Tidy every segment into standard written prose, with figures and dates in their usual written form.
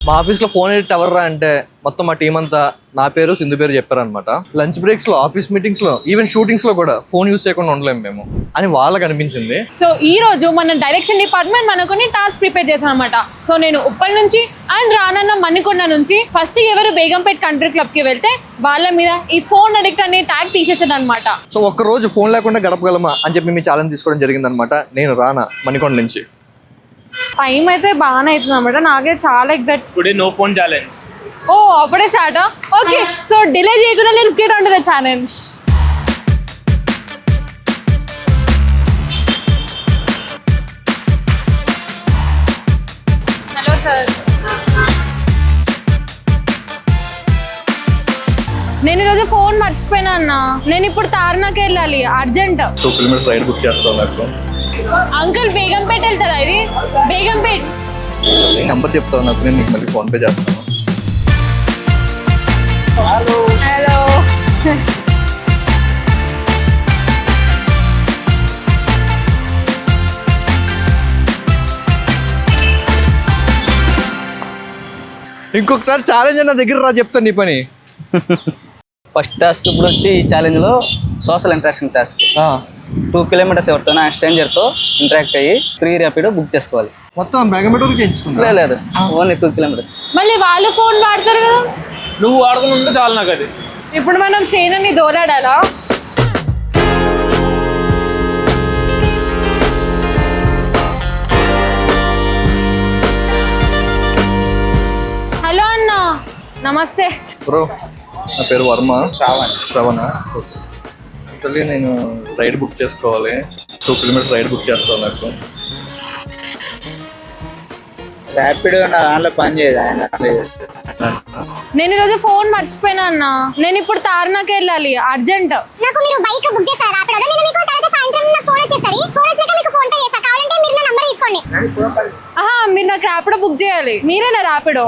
మా ఆఫీస్లో phone edit ఎవర్రా అంటే మొత్తం మా టీం అంతా నా పేరు సింధు పేరు చెప్పారనమాట. లంచ్ బ్రేక్స్ లో, ఆఫీస్ మీటింగ్స్ లో, ఈవెన్ షూటింగ్స్ లో కూడా ఫోన్ యూస్ చేయకుండా ఉండలేము మేము అని వాళ్ళకి అనిపించింది. సో ఈ రోజు మన డైరెక్షన్ డిపార్ట్మెంట్ మనకొని టాస్క్ ప్రిపేర్ చేశాను అనమాట. సో నేను ఉప్పల్ నుంచి అండ్ రానన్న మణికొండ నుంచి ఫస్ట్ ఎవరు బేగంపేట్ కంట్రీ క్లబ్ కి వెళ్తే వాళ్ళ మీద ఈ ఫోన్ అడిక్ట్ అనే ట్యాగ్ తీసేసాను అనమాట. సో ఒక్క రోజు ఫోన్ లేకుండా గడపగలమా అని చెప్పి మీ ఛాలెంజ్ తీసుకోవడం జరిగింది అనమాట. నేను రానా మణికొండ నుంచి. టైం అయితే బాగానే అవుతుంది అనమాట. నాకే చాలా excite. Today no phone challenge. ఓ అప్పుడే స్టార్ట్. ఓకే, సో డిలే చేయకుండా నేను create on to the challenge. Hello sir, నేను ఈరోజు ఫోన్ మర్చిపోయినా అన్న. నేను ఇప్పుడు తార్నాకి వెళ్ళాలి అర్జెంట్. 2 kilometers రైడ్ బుక్ చేస్తాను నాకు. అంకుల్ బేగంపేట వెళ్తారా? ఇది బేగంపేట్. నెంబర్ చెప్తాను నాకు, నేను నీకు మళ్ళీ ఫోన్ పే చేస్తాను. హలో ఇంకొకసారి ఛాలెంజ్ నా దగ్గర రా, చెప్తాను నీ పని. ఫస్ట్ టాస్క్ ఇప్పుడు వచ్చి ఈ ఛాలెంజ్లో సోషల్ ఇంటరాక్షన్ టాస్క్. 2 kilometers ఎవరితోనా స్ట్రేంజర్తో ఇంటరాక్ట్ అయ్యి ఫ్రీ ర్యాపిడో బుక్ చేసుకోవాలి. మొత్తం బేగంపేట చేయించుకుంటా? లేదు, ఓన్లీ 2 kilometers. మళ్ళీ వాళ్ళు ఫోన్ వాడతారు కదా. నువ్వు వాడుకుని ఉంటే చాలు నాకు అది. ఇప్పుడు మనం చైనని దోలాడాలా? హలో అన్న, నమస్తే. బ్రో, నా పేరు వర్మ. శ్రవణ. యాక్చువల్లీ నేను రైడ్ బుక్ చేసుకోవాలి. 2 kilometers రైడ్ బుక్ చేస్తాను నాకు. ర్యాపిడో నా దాంట్లో పని చేయదు. నేను ఈరోజు ఫోన్ మర్చిపోయినా అన్న. నేను ఇప్పుడు తార్నాకి వెళ్ళాలి అర్జెంట్. నాకు మీరు బైక్ బుక్ చేశారు ర్యాపిడోలో. నేను మీకు తర్వాత సాయంత్రం నాకు ఫోన్ వచ్చేసరి. ఫోన్ వచ్చాక మీకు ఫోన్ పే చేస్తా. కావాలంటే మీరు నా నంబర్ తీసుకోండి. మీరు నాకు ర్యాపిడో బుక్ చేయాలి. మీరేనా ర్యాపిడో?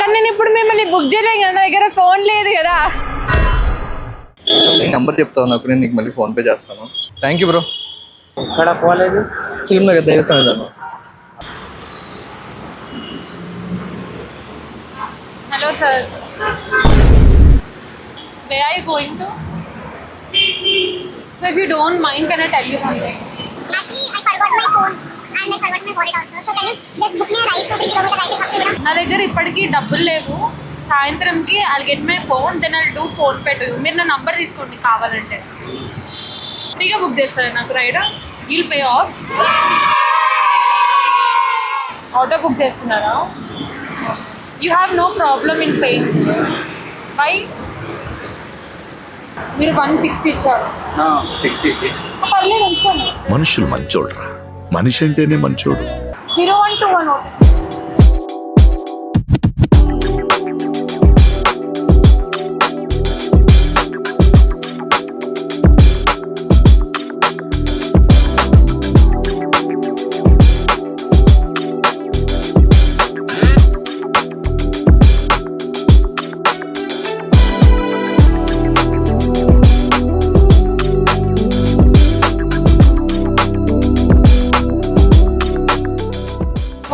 కానీ నేను ఇప్పుడు మిమ్మల్ని బుక్ చేయలేను కదా, నా దగ్గర ఫోన్ లేదు కదా. నెంబర్ చెప్తాను నాకు, నేను నీకు మళ్ళీ ఫోన్ పే చేస్తాను. Thank you bro. ఇక్కడ పోలేదు. ఫిల్మ్ దగ్గర దైవ సన్నిధానం. Hello sir, where are you going to? So if you don't mind, can I tell you something? Actually, I forgot my phone and I forgot my wallet also. So can you just book me a ride 2 kilometers ride to Happy? నా దగ్గర ఇప్పటికీ డబ్బులు లేవు. సాయంత్రంకి I'll get my phone, then I'll do phone pay to you. మీరు నా number తీసుకోండి కావాలంటే. ఫ్రీగా బుక్ చేస్తారా నాకు ride? you'll pay off. Auto book చేస్తున్నారా? You have no problem in paying. Why? మీరు 160 ఇచ్చారు. 60. పర్లేదు ఉంచుకోండి. మనుషులు మంచోడ్రా, మనిషి అంటేనే మంచోడు. 0121.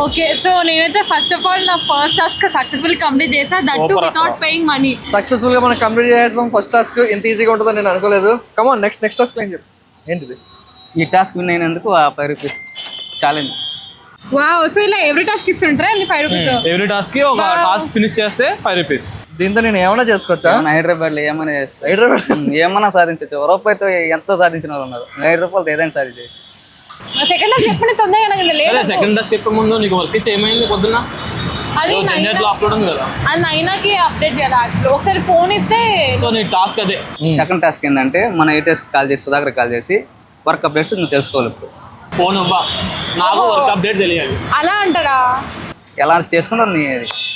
ఓకే, సో నేనైతే ఫస్ట్ ఆఫ్ ఆల్ నా ఫస్ట్ టాస్క్ సక్సెస్ఫుల్ కంప్లీట్ చేసా. That to without paying money. Successful గా మనం కంప్లీట్ చేసాం. ఫస్ట్ టాస్క్ ఎంత ఈజీగా ఉంటుందో నేను అనుకోలేదు. కమాన్, నెక్స్ట్ టాస్క్ ఏం చెప్పు. ఏంటిది? ఈ టాస్క్ విన్ అయినందుకు ఆ 5 rupees ఛాలెంజ్. వావ్, సో ఇలా ఎవ్రీ టాస్క్ ఇస్తుంటారా? 5 రూపీస్ ఎవ్రీ టాస్క్ కి ఒక టాస్క్ ఫినిష్ చేస్తే 5 rupees. దీంతో నేను ఏమైనా చేసుకోవచ్చా? హైదరాబాద్లో ఏమైనా చేస్తా. హైదరాబాద్ ఏమన్నా సాధించవచ్చు. రూపాయితో ఎంతో సాధించిన వాళ్ళు ఉన్నారు. 5 రూపాయలతో ఏదైనా సాధించవచ్చు. సెకండ్ టాస్క్ చెప్పండి తొందరగా. నాకు సరే, లేదు. సెకండ్ టాస్క్ చెప్పే ముందు నీకు వర్క్ ఇచ్చి ఏమైంది పొద్దున్న? అది ఇంటర్నెట్ లో అప్లోడ్ ఉంది కదా, అది నైనాకి అప్డేట్ చేయాలి. ఒకసారి ఫోన్ ఇస్తే. సో నీ టాస్క్ అదే. సెకండ్ టాస్క్ ఏంటంటే మన ఏటీఎస్కి కాల్ చేసి, సుధాకర్ కాల్ చేసి వర్క్ అప్డేట్స్ నువ్వు తెలుసుకోవాలి. ఇప్పుడు ఫోన్ ఇవ్వ, నాకు వర్క్ అప్డేట్ తెలియాలి. అలా అంటారా? ఎలా చేసుకుంటావు నీ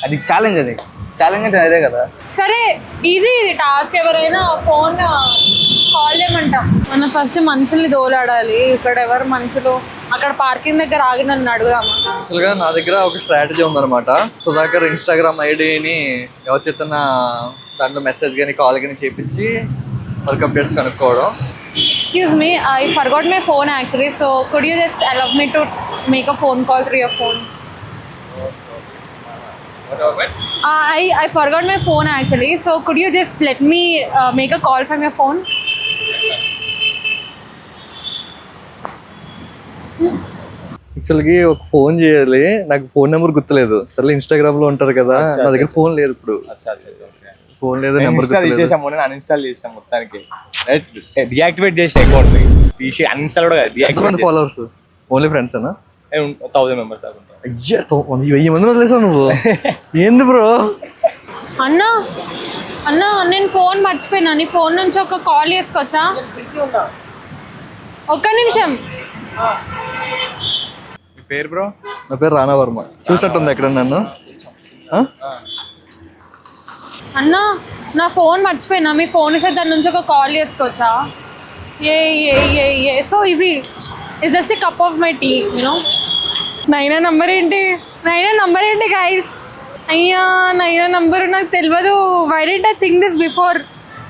అది ఛాలెంజ్. అది ఛాలెంజ్ అంటే అదే కదా. సరే, ఈజీ టాస్క్. ఎవరైనా ఫోన్ కాల్ చేయమంటాం. మనం ఫస్ట్ మనుషుల్ని దోలాడాలి. ఇక్కడ ఎవరు మనుషులు? అక్కడ పార్కింగ్ దగ్గర ఆగి నన్ను అడుగుదామా? యాక్చువల్గా నా దగ్గర ఒక స్ట్రాటజీ ఉందన్నమాట. సుధాకర్ ఇన్స్టాగ్రామ్ ఐడిని ఎవరి చేతన దాంట్లో మెసేజ్ కానీ కాల్ కానీ చేపించి వర్క్ అప్డేట్స్ కనుక్కోవడం. Excuse me, I forgot my phone actually, so could you just allow me to make a phone call through your phone? I forgot my phone actually. So could you just let me make a call from your phone? యాక్చువల్గా ఒక phone చేయాలి, నాకు phone number గుర్తులేదు. సరే Instagram లో ఉంటారు కదా, నా దగ్గర ఫోన్ లేదు ఇప్పుడు. ఫోన్ లేదు, నెంబర్ తీసేసాము, నేను అన్ఇన్స్టాల్ చేసిన మొత్తానికి. డియాక్టివేట్ చేసిన అకౌంట్ తీసి అన్ఇన్స్టాల్ కూడా ఎంతమంది ఫాలోవర్స్? ఓన్లీ ఫ్రెండ్స్ అనా? 1000 మెంబర్స్ దాకా. అయ్యా 1000 మంది వదిలేసావు నువ్వు. ఏంది బ్రో? అన్నా అన్నా నేను ఫోన్ మర్చిపోయినా, నీ ఫోన్ నుంచి ఒక కాల్ చేసుకోవచ్చా? ఒక్క నిమిషం. పేరు బ్రో? నా పేరు రానా వర్మ. చూసినట్టుంది ఎక్కడ నన్ను? అన్నా నా ఫోన్ మర్చిపోయినా, మీ ఫోన్ ఇస్తే దాని నుంచి ఒక కాల్ చేసుకోవచ్చా? Ah so easy. It's just a cup of my tea you know. Naina number ఏంటి గైస్? అయ్యా నైనా నంబరు నాకు తెలియదు. Why did I think this before?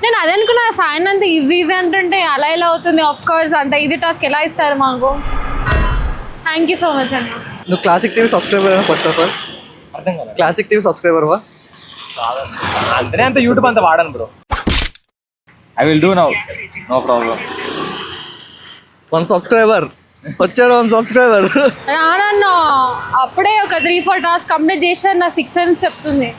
నేను అదే అనుకున్నా, సాయన్ అంత ఈజీ అంటుంటే అలా ఎలా అవుతుంది? ఆఫ్ కోర్స్ అంత ఈజీ టాస్క్ ఎలా ఇస్తారు మాకు? థ్యాంక్ యూ సో మచ్ అన్న. నువ్వు classic TV subscriber first of all? అర్థం కదా. క్లాసిక్ టీవీ సబ్స్క్రైబర్ వా? అంతనే అంత యూట్యూబ్ అంత వాడను bro. I will do now, no problem. 1 subscriber వచ్చాడు. 1 సబ్స్క్రైబర్ రానన్నా అప్పుడే ఒక 3-4 టాస్క్ కంప్లీట్ చేశాను. నా 6 అని చెప్తుంది.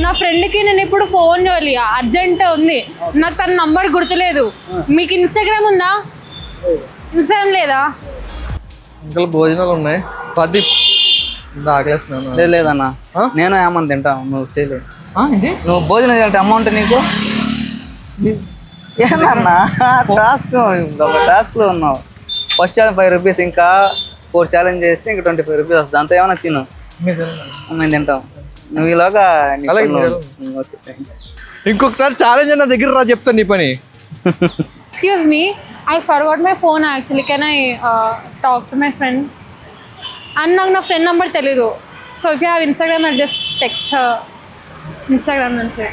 నా ఫ్రెండ్కి నేను ఇప్పుడు ఫోన్ చేయాలి, అర్జెంట్ ఉంది. నాకు తన నంబర్ గుర్తులేదు. మీకు ఇన్స్టాగ్రామ్ ఉందా? ఇన్స్టాగ్రామ్ లేదా? ఇంకా భోజనాలు ఉన్నాయి. ప్రదీప్ ఆకలేస్తున్నాను. లేదన్నా, నేను ఏమని తింటావు, నువ్వు చేయలేదు. ఏంటి నువ్వు భోజనం చేయాలంటే అమౌంట్ నీకు ఏమన్నా? టాస్క్లో ఉన్నావు. ఫస్ట్ ఛాలెంజ్ 5 రూపీస్, ఇంకా 4 ఛాలెంజ్ చేస్తే ఇంకా 25 రూపీస్ వస్తుంది. అంతా ఏమన్నా తిను, మేము తింటాం. నువ్వు ఇలాగా ఇంకొకసారి ఛాలెంజ్ నా దగ్గర రా, చెప్తాను నీ పని. Excuse me, I forgot my phone actually. Can I talk to my friend? And నాకు నా ఫ్రెండ్ నెంబర్ తెలీదు. So if you have Instagram, I just text Instagram నుంచి.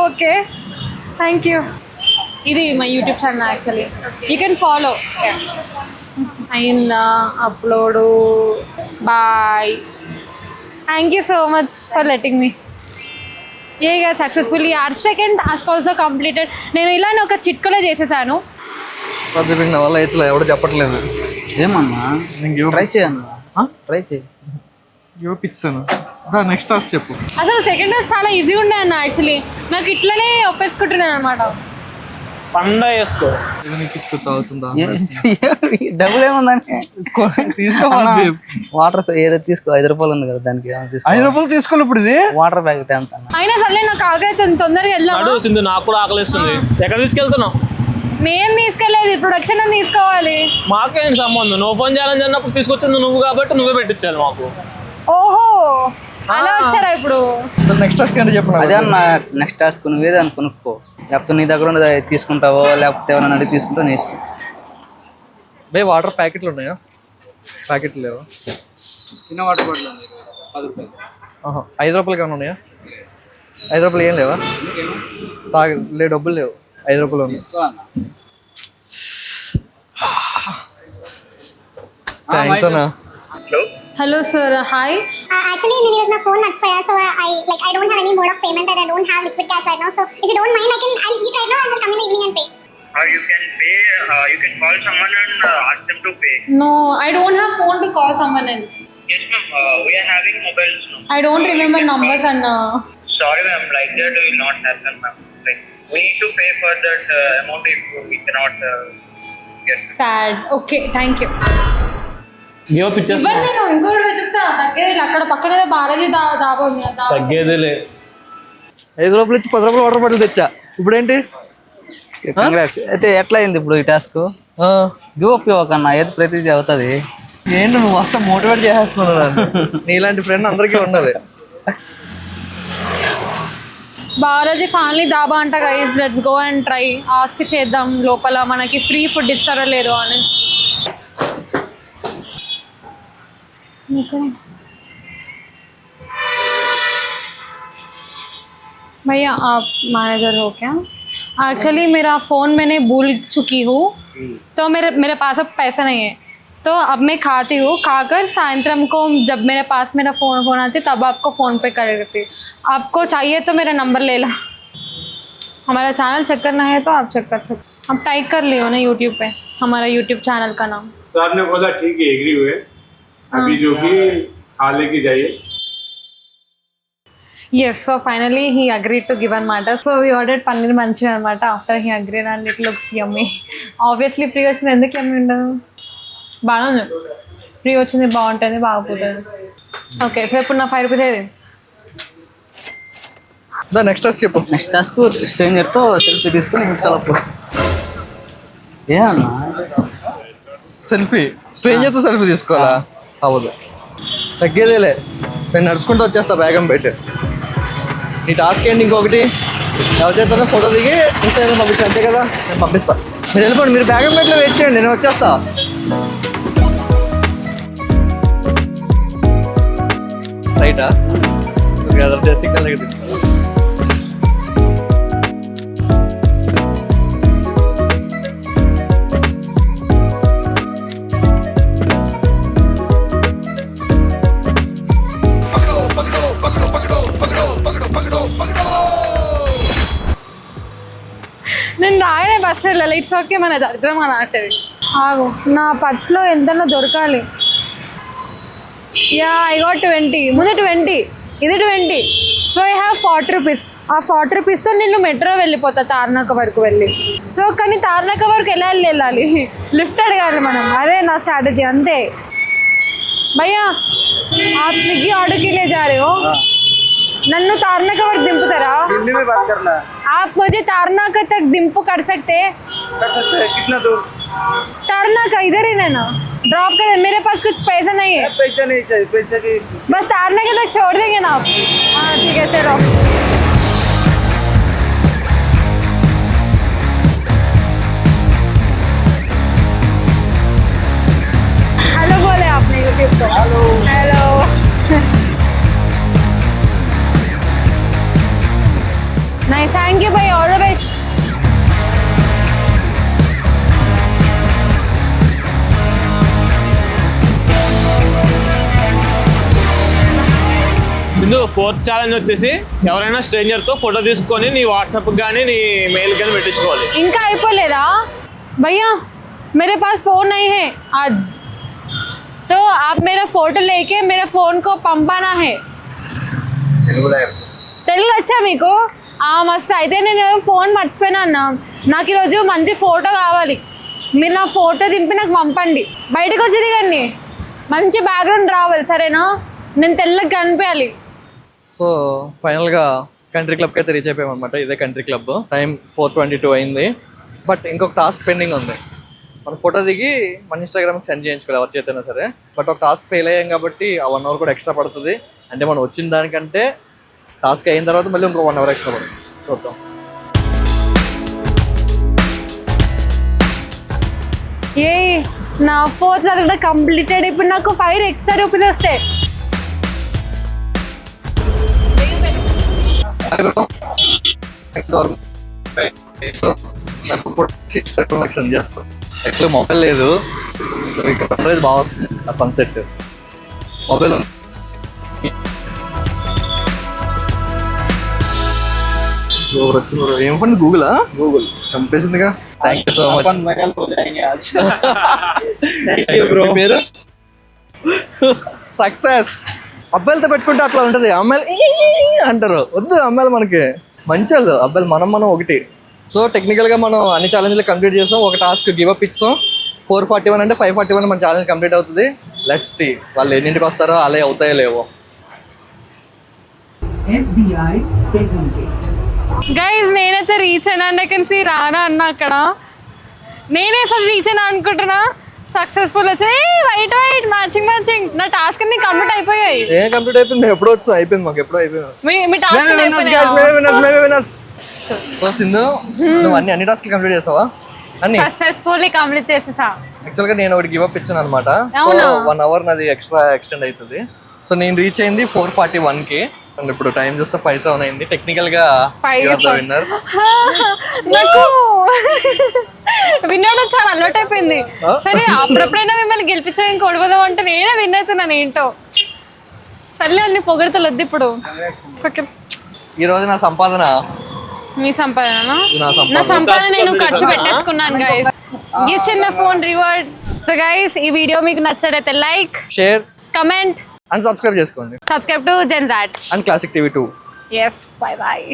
Okay, thank you. ఇది my YouTube channel actually. You can follow. అయిందా upload? Bye. Thank you so much for letting me. ఏగా successfully second task also completed. నేను ఇలానే ఒక చిట్కలో చేసేసాను. ప్రదీప్ నా వల్ల అయితే ఎవడో చెప్పట్లేదు. ఏమన్నా ట్రై చేయన్నా, ట్రై చేయి. ఇచ్చాను. నెక్స్ట్ టాస్క్ చెప్పు. అసలు సెకండ్ టాస్క్ చాలా ఈజీగా ఉండే అన్న. యాక్చువల్లీ నాకు ఇట్లనే ఒప్పేసుకుంటున్నాను అనమాట. పండ వేసుకో. అవుతుందా? డబ్బులు ఏముందని తీసుకో. వాటర్ ఏదో తీసుకో. 5 రూపాయలు ఉంది కదా, దానికి 5 రూపాయలు తీసుకోవాలి. ఇప్పుడు ఇది వాటర్ ప్యాకెట్ ఎంత? అయినా సరే నాకు ఆకలి తొందరగా వెళ్ళాను. సింధు, నాకు కూడా ఆకలిస్తుంది. ఎక్కడ తీసుకెళ్తున్నావు? నేను తీసుకెళ్ళలేదు, ప్రొడక్షన్ అని తీసుకోవాలి. మాకేంటి సంబంధం? నువ్వు ఫోన్ ఛాలెంజ్ అన్నప్పుడు తీసుకొచ్చింది నువ్వు కాబట్టి నువ్వే పెట్టించాలి మాకు. ఓహో అలా వచ్చారా ఇప్పుడు? నెక్స్ట్ టాస్క్ అంటే చెప్పు. అదే అన్న, నెక్స్ట్ టాస్క్ నువ్వే దాన్ని కొనుక్కో. లేకపోతే నీ దగ్గర ఉన్నది తీసుకుంటావో, లేకపోతే ఎవరైనా అడిగి తీసుకుంటావు, నీ ఇష్టం. బే వాటర్ ప్యాకెట్లు ఉన్నాయా? ప్యాకెట్లు లేవా? చిన్న వాటర్ బాటిల్ 10 రూపాయలు. 5 రూపాయలకి ఏమైనా ఉన్నాయా? 5 రూపాయలు ఏం లేవా? లేదు, డబ్బులు లేవు. 5 రూపాయలు ఉన్నాయి. థ్యాంక్స్ అన్నా. Hello sir, hi. Actually, నేను ఈరోజు నా ఫోన్ మర్చిపోయా. So I don't have any mode of payment and I don't have liquid cash right now. So if you don't mind, I'll eat right now and I'll come in the evening and pay. You can pay. You can call someone and ask them to pay. No, I don't have phone to call someone else. Yes, ma'am. We are having mobiles now. I don't remember numbers and Sorry, ma'am. Like that will not happen, ma'am. Like we need to pay for that amount if we cannot. Yes. sad. Okay, thank you. Give up ఇచ్చేస్తా. ఇవన్నీ నేను ఇంకోటి వెతుకుతా. తగ్గేది అక్కడ పక్కనే బాలాజీ దాబా ఉంది. తగ్గేదేలే. 5 రూపాయలు ఇచ్చి 10 రూపాయలు వాటర్ బాటిల్ తెచ్చా. ఇప్పుడు ఏంటి? కంగ్రాట్స్. అయితే ఎట్లా అయింది ఇప్పుడు ఈ టాస్క్? గివ్ అప్ ఇవ్వకన్నా, ఏది ప్రతిదీ అవుతుంది. ఏంటి నువ్వు వస్తా మోటివేట్ చేసేస్తున్నావు. నీలాంటి ఫ్రెండ్ అందరికీ ఉండాలి. బాలాజీ ఫ్యామిలీ దాబా అంట guys. Let's go and try. Ask చేద్దాం లోపల మనకి ఫ్రీ ఫుడ్ ఇస్తారో లేదో అని. भैया आप मैनेजर हो क्या? एक्चुअली मेरा फ़ोन मैंने भूल चुकी हूँ, तो मेरे पास अब पैसा नहीं है, तो अब मैं खाती हूँ, खाकर सायंत्रम को जब मेरे पास मेरा फ़ोन आती तब आपको फ़ोन पे कर देती। आपको चाहिए तो मेरा नंबर ले लो। हमारा चैनल चेक करना है तो आप चेक कर सकते, आप टाइप कर लियो ना यूट्यूब पे हमारा यूट्यूब चैनल का नाम। सर ने बोला ठीक है, एग्री हुए, अभी जो भी खा लेके जाइए। Yes, so finally he agreed to give anamata. So we ordered paneer manchuri anamata after he agreed and it looks yummy. Obviously free వచ్చింది ఎందుకు yummy ఉండదు? బాగుంది. ఫ్రీ వచ్చింది బాగుంటుంది బాగుపోతుంది. ఓకే సో ఇప్పుడు నా 5 రూపీస్ ఏది? దా నెక్స్ట్ టాస్క్ చెప్పు. నెక్స్ట్ టాస్క్ స్ట్రేంజర్తో సెల్ఫీ తీసుకుని ఇన్స్టాలో పోస్ట్. ఏ అన్నా సెల్ఫీ స్ట్రేంజర్తో సెల్ఫీ తీసుకోవాలా? అవ్వదు, తగ్గేదేలే. నేను నడుచుకుంటూ వచ్చేస్తా బేగం పెట్టి. ఈ టాస్క్ ఏంటి ఇంకొకటి, ఎవరి చేత ఫోటో దిగి ఇన్స్టాగ్రామ్ పంపిస్తా, అంతే కదా? నేను పంపిస్తా, మీరు వెళ్ళిపోండి, మీరు బేగం పెట్టి వెయిట్ చేయండి, నేను వచ్చేస్తా. రైటా అదర్ సిగ్నల్ దగ్గర తీసుకుంటా. నేను రాయనే బస్ వెళ్ళాలి. ఇట్స్ ఓకే, మన దరిద్రం అని ఆటది. ఆగు, నా పర్స్లో ఎంతనో దొరకాలి. యా ఐ గాట్ 20, ముందు 20, ఇది 20. So I have 40 rupees. ఆ 40 రూపీస్తో నేను మెట్రో వెళ్ళిపోతా తార్నాక వరకు వెళ్ళి. సో కానీ తార్నాక వరకు ఎలా వెళ్ళాలి? లిఫ్ట్ అడగాలి మనం, అదే నా స్ట్రాటజీ అంతే. భయ్యా आप स्विगी ऑर्डर के लिए जा रहे हो, नन्नू तारनाका वक्त दिंपुतारा? दिल्ली में बात करना है। आप मुझे तारनाका तक दिंपू कर सकते हैं? कितना दूर? तारनाका इधर ही ना ड्रॉप कर, मेरे पास कुछ पैसा नहीं है। पैसा नहीं चाहिए, पैसा की बस तारनाका तक छोड़ देंगे ना आप? हाँ ठीक है चलो। हेलो बोले आपने यूट्यूब को? Hello hello. नहीं थैंक यू भाई, all the best. Sindhu 4th challenge వచ్చేసి ఎవరైనా స్ట్రేంజర్తో ఫోటో తీసుకొని నీ వాట్సాప్ కానీ నీ మెయిల్ కానీ పెట్టించుకోవాలి. इनका అయిపోలేదా भैया? मेरे पास फ़ोन नहीं है आज, तो आप मेरा फ़ोटो लेके मेरे फ़ोन को पंपाना है. తెలుగు వచ్చా మీకు? మస్తు. అయితే నేను ఫోన్ మర్చిపోయినా అన్న, నాకు ఈరోజు మంచి ఫోటో కావాలి. మీరు నా ఫోటో దింపి నాకు పంపండి. బయటకు వచ్చి దిగండి, మంచి బ్యాక్గ్రౌండ్ రావాలి సరేనా? నేను తెల్లగా కనిపించాలి. సో ఫైనల్గా కంట్రీ క్లబ్కి అయితే రీచ్ అయిపోయాం అనమాట. ఇదే కంట్రీ క్లబ్. టైం 4:22 అయింది. బట్ ఇంకొక టాస్క్ పెండింగ్ ఉంది. మనం ఫోటో దిగి మన ఇన్స్టాగ్రామ్కి సెండ్ చేయించుకోవాలి ఎవరి చేతైనా సరే. బట్ ఒక టాస్క్ ఫెయిల్ అయ్యాం కాబట్టి ఆ 1 అవర్ కూడా ఎక్స్ట్రా పడుతుంది. అంటే మనం వచ్చిన దానికంటే టాస్క్ అయిన తర్వాత మళ్ళీ ఇంకో 1 అవర్ ఎక్స్ట్రా పడుతుంది. చూద్దాం. ఏ నా 4th కూడా కంప్లీటెడ్. ఇప్పుడు నాకు 5 ఎక్స్ట్రా రూపీస్ వస్తాయి. చేస్తాం. యాక్చువల్లీ మొబైల్ లేదు, సన్రైజ్ బాగా వస్తుంది. ఆ సన్సెట్ మొబైల్ ఉంది. ఏం పండి గూగులా? గూగుల్ చంపేసిందిగా. Thank you so much. మీరు సక్సెస్. అబ్బాయిలతో పెట్టుకుంటే అట్లా ఉంటుంది. అమ్మాయిలు అంటారు, వద్దు అమ్మాయిలు మనకి మంచి వాళ్ళు, అబ్బాయిలు మనం ఒకటి. సో టెక్నికల్గా మనం అన్ని ఛాలెంజ్లు కంప్లీట్ చేస్తాం. ఒక టాస్క్ గివ్ అప్ ఇస్తాం. 4:41 అంటే 5:41 మన ఛాలెంజ్ కంప్లీట్ అవుతుంది. లెట్స్ సీ వాళ్ళు ఎన్నింటికి వస్తారో అలా అవుతాయో లేవో. గైస్ నేనైతే రీచ్ అయినా and I can see Rana అన్న అక్కడ. నేనే ఫస్ట్ రీచ్ అయినా అనుకుంటున్నా. సక్సెస్ఫుల్ వచ్చాయి. White white matching matching. నా టాస్క్ అన్ని కంప్లీట్ అయిపోయాయి. ఏం కంప్లీట్ అయిపోయింది? ఎప్పుడో వచ్చా అయిపోయింది మాకు. ఎప్పుడో అయిపోయింది. మీ టాస్క్ సో సింధు నువ్వు అన్ని టాస్క్లు కంప్లీట్ చేసావా? అన్ని సక్సెస్ఫుల్లీ కంప్లీట్ చేసేసా. యాక్చువల్గా నేను ఒకటి గివ్ అప్ ఇచ్చాను అనమాట. సో 1 అవర్ నాది ఎక్స్ట్రా ఎక్స్టెండ్ అవుతుంది. సో నేను రీచ్ అయింది 4:41కి. అండ్ ఇప్పుడు టైం చూస్తే 5:07 అయింది. టెక్నికల్ గా విన్నర్. నాకు వినడం చాలా అలవాటు అయిపోయింది. సరే అప్పుడప్పుడైనా మిమ్మల్ని గెలిపించడానికి కొడవదాం అంటే నేనే విన్ అవుతున్నాను ఏంటో. సర్లే అన్ని పొగడతలు వద్దు ఇప్పుడు. ఈ రోజు నా సంపాదన మీ సంపాదన నా నా సంపాదన నేను ఖర్చు పెట్టేసుకున్నాను గైస్. ఈ చిన్న ఫోన్ రివార్డ్. సో గైస్ ఈ వీడియో మీకు నచ్చడైతే like, share, comment and subscribe చేసుకోండి. సబ్స్క్రైబ్ టు జెన్జాట్ and classic TV 2. yes bye bye.